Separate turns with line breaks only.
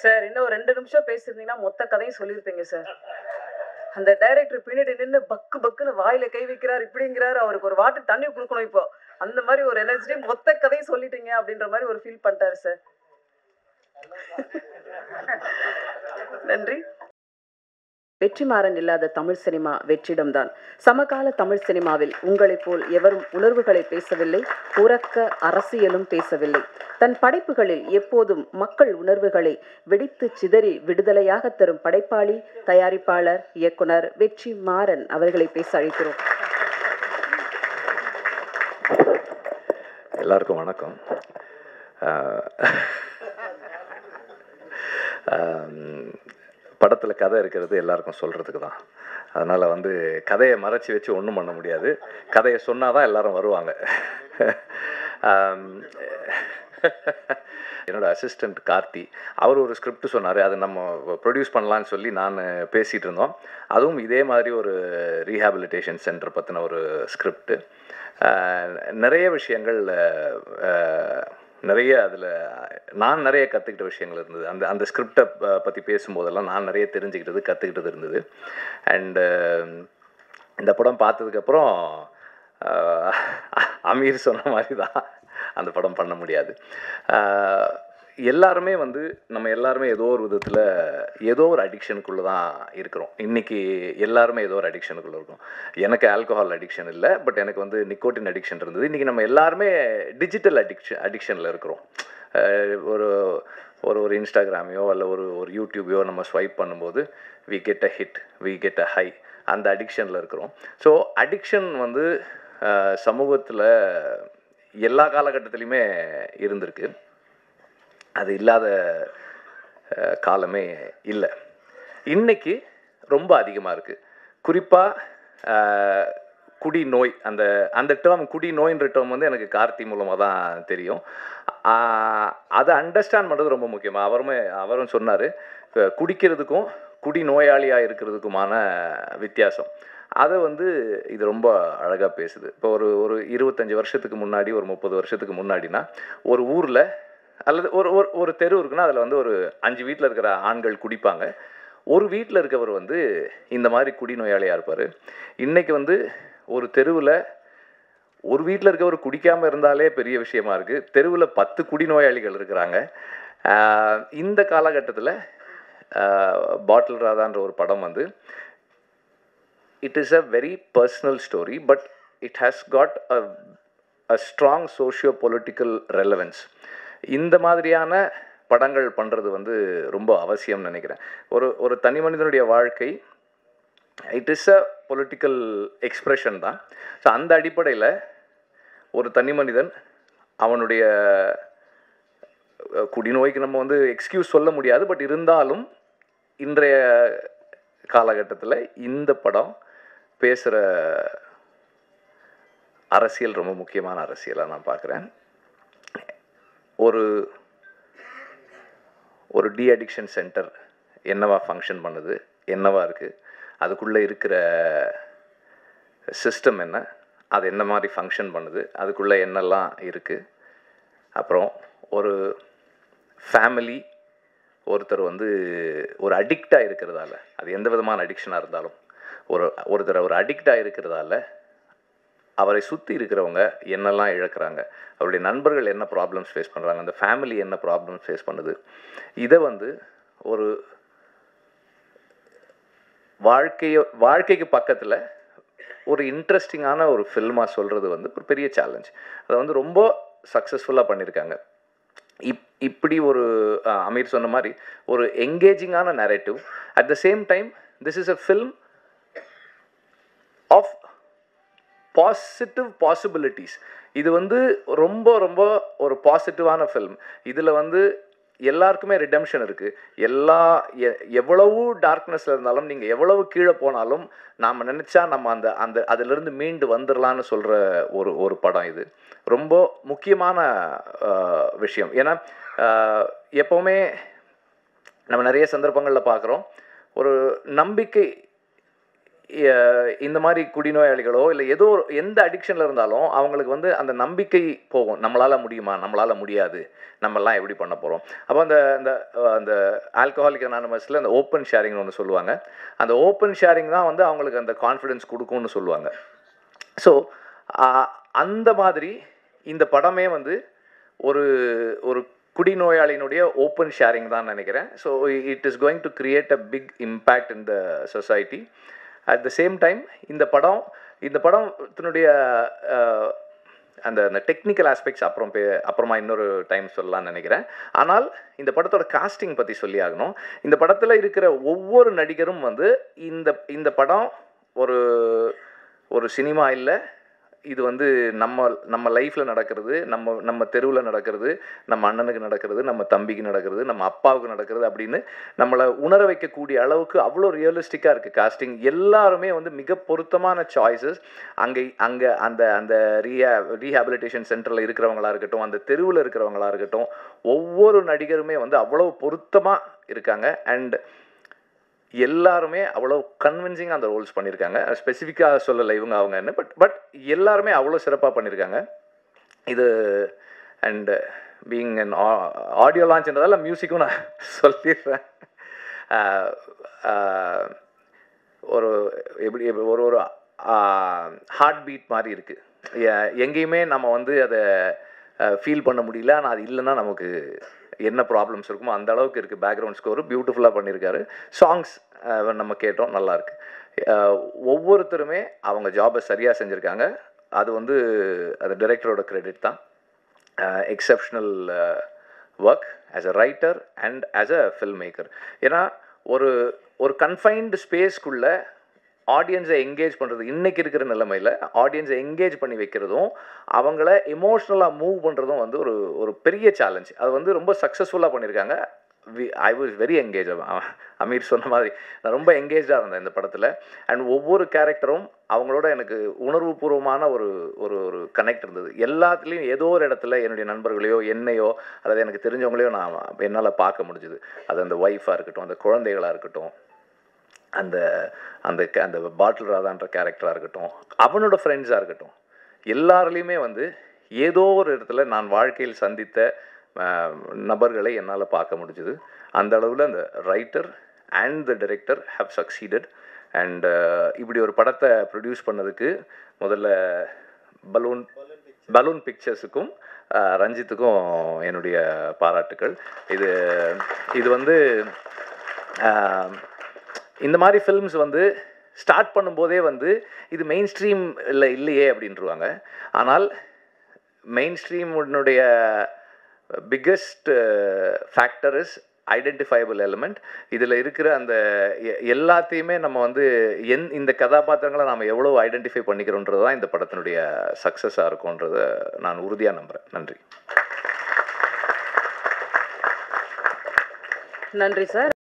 Sir இன்னும் 2 நிமிஷம் பேசியிருந்தீங்கன்னா மொத்த கதையும் சொல்லியிருப்பீங்க சார். அந்த டைரக்டர் பின்னாடி நின்னு பக்கு பக்குன்னு வாயில கை வைக்கிறார், இப்படிங்கிறாரு. அவருக்கு ஒரு வாட்டர் தண்ணி குடுக்கணும் இப்போ. அந்த மாரி ஒரு எனர்ஜி மொத்த கதையும் சொல்லிட்டீங்க அப்படின்ற மாரி ஒரு ஃபீல் பண்ணிட்டாரு சார். நன்றி. வெற்றிமாறன் இல்லாத தமிழ் சினிமா வெற்றிடம்தான். சமகால தமிழ் சினிமாவில் உங்களைப் போல் எவரும் உணர்வுகளை பேசவில்லை, உரக்க அரசியலும் பேசவில்லை. தன் படைப்புகளில் எப்போதும் மக்கள் உணர்வுகளை வெடித்து சிதறி விடுதலையாக தரும் படைப்பாளி, தயாரிப்பாளர், இயக்குனர் வெற்றிமாறன் அவர்களை பேச அழைக்கிறோம்.
எல்லாருக்கும் வணக்கம். படத்தில் கதை இருக்கிறது எல்லாருக்கும் சொல்கிறதுக்கு தான். அதனால் கதையை மறைச்சி வச்சு ஒன்றும் பண்ண முடியாது. கதையை சொன்னால் தான் எல்லோரும் வருவாங்க. என்னோடய அசிஸ்டண்ட் கார்த்தி அவர் ஒரு ஸ்கிரிப்ட் சொன்னார். அதை நம்ம ப்ரொடியூஸ் பண்ணலான்னு சொல்லி நான் பேசிகிட்டு இருந்தோம். அதுவும் இதே மாதிரி ஒரு ரீஹாபிலிட்டேஷன் சென்டர் பற்றின ஒரு ஸ்கிரிப்டு. நிறைய விஷயங்கள் நிறைய அதில் நான் நிறைய கற்றுக்கிட்ட விஷயங்கள் இருந்தது. அந்த ஸ்கிரிப்டை பற்றி பேசும்போதெல்லாம் நான் நிறைய தெரிஞ்சுக்கிட்டது கற்றுக்கிட்டது இருந்தது. அண்டு இந்த படம் பார்த்ததுக்கப்புறம் அமீர் சொன்ன மாதிரி தான் அந்த படம் பண்ண முடியாது. எல்லாருமே நம்ம எல்லாருமே ஏதோ ஒரு விதத்தில் ஏதோ ஒரு அடிக்ஷனுக்குள்ளே தான் இருக்கிறோம். இன்றைக்கி எல்லாருமே ஏதோ ஒரு அடிக்ஷனுக்குள்ளே இருக்கும். எனக்கு ஆல்கஹால் அடிக்ஷன் இல்லை, பட் எனக்கு நிக்கோட்டின் அடிக்ஷன் இருந்தது. இன்றைக்கி நம்ம எல்லாருமே டிஜிட்டல் அடிக்ஷனில் இருக்கிறோம். ஒரு இன்ஸ்டாகிராமையோ அல்ல ஒரு யூடியூபையோ நம்ம ஸ்வைப் பண்ணும்போது we get a hit, we get a high, அந்த அடிக்ஷனில் இருக்கிறோம். ஸோ அடிக்ஷன் சமூகத்தில் எல்லா காலகட்டத்திலையுமே இருந்திருக்கு. அது இல்லாத காலமே இல்லை. இன்றைக்கி ரொம்ப அதிகமாக இருக்குது. குறிப்பாக குடி நோய், அந்த டேர்ம் குடி நோயின்ற டேர்ம் எனக்கு கார்த்தி மூலமாக தான் தெரியும். அதை அண்டர்ஸ்டாண்ட் பண்ணுறது ரொம்ப முக்கியமாக. அவரும் சொன்னார், குடிக்கிறதுக்கும் குடி நோயாளியாக இருக்கிறதுக்குமான வித்தியாசம். அதை இது ரொம்ப அழகாக பேசுது. இப்போ ஒரு 25 வருஷத்துக்கு முன்னாடி, ஒரு 30 வருஷத்துக்கு முன்னாடினா ஒரு ஊரில் அல்லது ஒரு தெரு இருக்குன்னா அதில் ஒரு 5 வீட்டில் இருக்கிற ஆண்கள் குடிப்பாங்க. ஒரு வீட்டில் இருக்கவர் இந்த மாதிரி குடிநோயாளியாக இருப்பார். இன்றைக்கி ஒரு தெருவில் ஒரு வீட்டில் இருக்கவர் குடிக்காமல் இருந்தாலே பெரிய விஷயமா இருக்குது. தெருவில் 10 குடிநோயாளிகள் இருக்கிறாங்க. இந்த காலகட்டத்தில் பாட்டில் ராதான்ற ஒரு படம் it is a very personal story, but it has got a strong socio political relevance. இந்த மாதிரியான படங்கள் பண்ணுறது ரொம்ப அவசியம்னு நினைக்கிறேன். ஒரு தனி மனிதனுடைய வாழ்க்கை it is a political expression தான். ஸோ அந்த அடிப்படையில் ஒரு தனி மனிதன் அவனுடைய குடிநோய்க்கு நம்ம எக்ஸ்கியூஸ் சொல்ல முடியாது. பட் இருந்தாலும் இன்றைய காலகட்டத்தில் இந்த படம் பேசுகிற அரசியல் ரொம்ப முக்கியமான அரசியலாக நான் பார்க்குறேன். ஒரு டி அடிக்ஷன் சென்டர் என்னவா ஃபங்க்ஷன் பண்ணுது, என்னவா இருக்குது, அதுக்குள்ளே இருக்கிற சிஸ்டம் என்ன, அது என்ன மாதிரி ஃபங்க்ஷன் பண்ணுது, அதுக்குள்ளே என்னெல்லாம் இருக்குது. அப்புறம் ஒரு ஃபேமிலி ஒருத்தர் ஒரு அடிக்டாக இருக்கிறதால, அது எந்த விதமான அடிக்ஷனாக இருந்தாலும் ஒருத்தர் ஒரு அடிக்டாக இருக்கிறதால அவரை சுற்றி இருக்கிறவங்க என்னெல்லாம் இழக்கிறாங்க, அவருடைய நண்பர்கள் என்ன ப்ராப்ளம்ஸ் ஃபேஸ் பண்ணுறாங்க, அந்த ஃபேமிலி என்ன ப்ராப்ளம்ஸ் ஃபேஸ் பண்ணுது, இதை ஒரு வாழ்க்கைக்கு பக்கத்தில் ஒரு இன்ட்ரெஸ்டிங்கான ஒரு ஃபில்மாக சொல்கிறது ஒரு பெரிய சேலஞ்ச். அதை ரொம்ப சக்ஸஸ்ஃபுல்லாக பண்ணியிருக்காங்க. இப்படி ஒரு அமீர் சொன்ன மாதிரி ஒரு என்கேஜிங்கான narrative. At the same time this is a film of positive possibilities. இது ரொம்ப ரொம்ப ஒரு பாசிட்டிவான ஃபில்ம். இதில் எல்லாருக்குமே ரிடெம்ஷன் இருக்குது. எவ்வளவு டார்க்னஸில் இருந்தாலும், நீங்கள் எவ்வளவு கீழே போனாலும் நாம் நினச்சா நம்ம அதிலிருந்து மீண்டு வந்துடலான்னு சொல்கிற ஒரு படம் இது. ரொம்ப முக்கியமான விஷயம். ஏன்னா எப்போவுமே நம்ம நிறைய சந்தர்ப்பங்களில் பார்க்குறோம், ஒரு நம்பிக்கை இந்த மாதிரி குடிநோயாளிகளோ இல்லை ஏதோ எந்த அடிக்ஷனில் இருந்தாலும் அவங்களுக்கு வந்து அந்த நம்பிக்கை போகும், நம்மளால் முடியுமா, நம்மளால் முடியாது, நம்மெல்லாம் எப்படி பண்ண போகிறோம். அப்போ அந்த அந்த அந்த ஆல்கஹாலிக் அனானிமஸில் அந்த ஓப்பன் ஷேரிங்னு ஒன்று சொல்லுவாங்க. அந்த ஓப்பன் ஷேரிங் தான் வந்து அவங்களுக்கு அந்த கான்ஃபிடென்ஸ் கொடுக்கும்னு சொல்லுவாங்க. ஸோ அந்த மாதிரி இந்த படமே வந்து ஒரு ஒரு குடிநோயாளியினுடைய ஓப்பன் ஷேரிங் தான் நினைக்கிறேன். So it is going to create a big impact in the society. At the same time இந்த படத்தினுடைய அந்த அந்த டெக்னிக்கல் ஆஸ்பெக்ட்ஸ் அப்புறமா இன்னொரு டைம் சொல்லலாம்னு நினைக்கிறேன். ஆனால் இந்த படத்தோட காஸ்டிங் பற்றி சொல்லி ஆகணும். இந்த படத்தில் இருக்கிற ஒவ்வொரு நடிகரும் வந்து இந்த படம் ஒரு ஒரு சினிமா இல்லை, இது வந்து நம்ம லைஃப்பில் நடக்கிறது, நம்ம தெருவில் நடக்கிறது, நம்ம அண்ணனுக்கு நடக்கிறது, நம்ம தம்பிக்கு நடக்கிறது, நம்ம அப்பாவுக்கு நடக்கிறது அப்படின்னு நம்மளை உணர வைக்கக்கூடிய அளவுக்கு அவ்வளோ ரியலிஸ்டிக்காக இருக்குது காஸ்டிங். எல்லாருமே வந்து மிக பொருத்தமான சாய்ஸஸ். அங்கே அந்த அந்த ரீஹாபிலிட்டேஷன் சென்டரில் இருக்கிறவங்களா இருக்கட்டும், அந்த தெருவில் இருக்கிறவங்களா இருக்கட்டும், ஒவ்வொரு நடிகருமே வந்து அவ்வளோ பொருத்தமாக இருக்காங்க. அண்ட் எல்லாருமே அவ்வளோ கன்வின்சிங்காக அந்த ரோல்ஸ் பண்ணியிருக்காங்க. ஸ்பெசிஃபிக்காக சொல்லலை இவங்க அவங்கன்னு, பட் எல்லாருமே அவ்வளோ சிறப்பாக பண்ணியிருக்காங்க. இது அண்ட் பீயிங் அன் ஆடியோ லான்ச்ன்றதால மியூசிக்கும் நான் சொல்லிடுறேன். ஒரு எப்படி ஒரு ஹார்ட் பீட் மாதிரி இருக்குது. எங்கேயுமே நம்ம வந்து அதை ஃபீல் பண்ண முடியல, ஆனால் அது இல்லைன்னா நமக்கு என்ன ப்ராப்ளம்ஸ் இருக்குமோ அந்த அளவுக்கு இருக்குது. பேக்ரவுண்ட் ஸ்கோரு பியூட்டிஃபுல்லாக பண்ணியிருக்காரு. சாங்ஸ் நம்ம கேட்டோம், நல்லாயிருக்கு. ஒவ்வொருத்தருமே அவங்க ஜாபை சரியாக செஞ்சுருக்காங்க. அது வந்து அது டைரக்டரோட கிரெடிட் தான். Exceptional work as a writer and as a film maker. ஏன்னா ஒரு கன்ஃபைன்டு ஸ்பேஸ்க்குள்ளே ஆடியன்ஸை என்கேஜ் பண்ணுறது, இன்றைக்கி இருக்கிற நிலைமையில் ஆடியன்ஸை என்கேஜ் பண்ணி வைக்கிறதும் அவங்கள எமோஷ்னலாக மூவ் பண்ணுறதும் வந்து ஒரு பெரிய சேலஞ்ச். அது வந்து ரொம்ப சக்ஸஸ்ஃபுல்லாக பண்ணியிருக்காங்க. I was very engage. Aamir சொன்ன மாதிரி நான் ரொம்ப என்கேஜாக இருந்தேன் இந்த படத்தில். அண்ட் ஒவ்வொரு கேரக்டரும் அவங்களோட எனக்கு உணர்வுபூர்வமான ஒரு ஒரு கனெக்ட் இருந்தது. எல்லாத்துலேயும் ஏதோ ஒரு இடத்துல என்னுடைய நண்பர்களையோ என்னையோ அல்லது எனக்கு தெரிஞ்சவங்களையோ நான் என்னால் பார்க்க முடிஞ்சுது. அது அந்த ஒய்ஃபாக இருக்கட்டும், அந்த குழந்தைகளாக இருக்கட்டும், அந்த அந்த அந்த பாட்டில் ராதான்ற கேரக்டராக இருக்கட்டும், அவனோட ஃப்ரெண்ட்ஸாக இருக்கட்டும், எல்லாருலேயுமே வந்து ஏதோ ஒரு இடத்துல நான் வாழ்க்கையில் சந்தித்த நபர்களை என்னால் பார்க்க முடிஞ்சுது. அந்த அளவில் அந்த writer and the director have succeeded. And இப்படி ஒரு படத்தை ப்ரொடியூஸ் பண்ணதுக்கு முதல்ல பலூன் பிக்சர்ஸுக்கும் ரஞ்சித்துக்கும் என்னுடைய பாராட்டுக்கள். இது வந்து இந்த மாதிரி ஃபில்ம்ஸ் வந்து ஸ்டார்ட் பண்ணும்போதே வந்து இது மெயின் ஸ்ட்ரீம் இல்லையே அப்படின்ட்டுருவாங்க. ஆனால் மெயின் ஸ்ட்ரீமுடைய biggest factor is identifiable element. இதில் இருக்கிற அந்த எல்லாத்தையுமே நம்ம வந்து இந்த கதாபாத்திரங்களை நாம் எவ்வளோ ஐடென்டிஃபை பண்ணிக்கிறோன்றது தான் இந்த படத்தினுடைய சக்ஸஸாக இருக்கும்ன்றதை நான் உறுதியாக நம்புகிறேன். நன்றி.
நன்றி சார்.